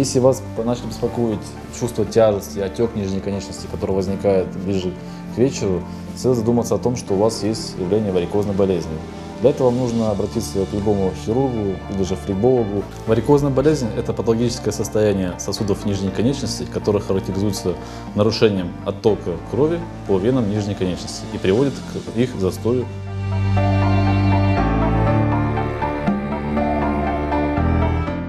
Если вас начали беспокоить чувство тяжести, отек нижней конечности, который возникает ближе к вечеру, следует задуматься о том, что у вас есть явление варикозной болезни. Для этого вам нужно обратиться к любому хирургу или же флебологу. Варикозная болезнь – это патологическое состояние сосудов нижней конечности, которое характеризуется нарушением оттока крови по венам нижней конечности и приводит к их застою.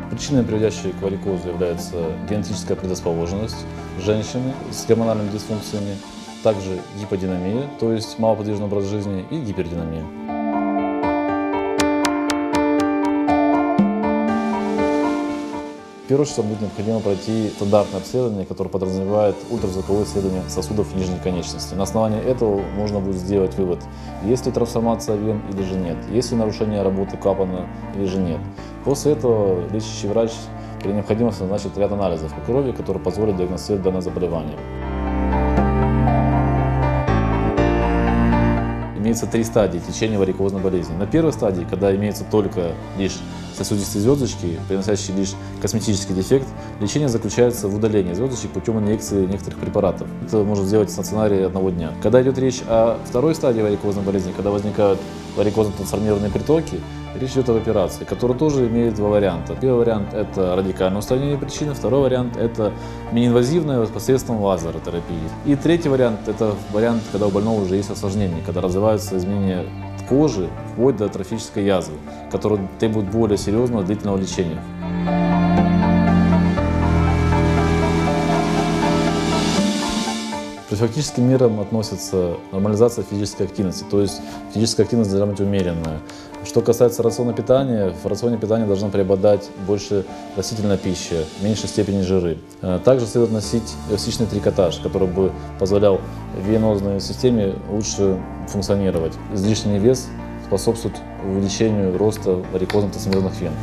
Причиной, приводящей к варикозу, является генетическая предрасположенность женщины с гормональными дисфункциями, также гиподинамия, то есть малоподвижный образ жизни, и гипердинамия. В первую очередь вам будет необходимо пройти стандартное обследование, которое подразумевает ультразвуковое исследование сосудов нижней конечности. На основании этого можно будет сделать вывод, есть ли трансформация вен или же нет, есть ли нарушение работы клапана или же нет. После этого лечащий врач при необходимости назначит ряд анализов по крови, которые позволят диагностировать данное заболевание. Имеется 3 стадии течения варикозной болезни. На первой стадии, когда имеются только лишь сосудистые звездочки, приносящие лишь косметический дефект, лечение заключается в удалении звездочек путем инъекции некоторых препаратов. Это можно сделать в стационаре 1 дня. Когда идет речь о второй стадии варикозной болезни, когда возникают варикозно-трансформированные притоки, речь идет об операции, которая тоже имеет 2 варианта. Первый вариант – это радикальное устранение причины, второй вариант – это миниинвазивное посредством лазеротерапии. И третий вариант – это вариант, когда у больного уже есть осложнения, когда развиваются изменения кожи вплоть до атрофической язвы, которые требуют более серьезного длительного лечения. К профилактическим мерам относится нормализация физической активности, то есть физическая активность должна быть умеренная. Что касается рациона питания, в рационе питания должна преобладать больше растительная пища, в меньшей степени жиры. Также следует носить эластичный трикотаж, который бы позволял венозной системе лучше функционировать. Излишний вес способствует увеличению роста варикозно-трансформированных вен.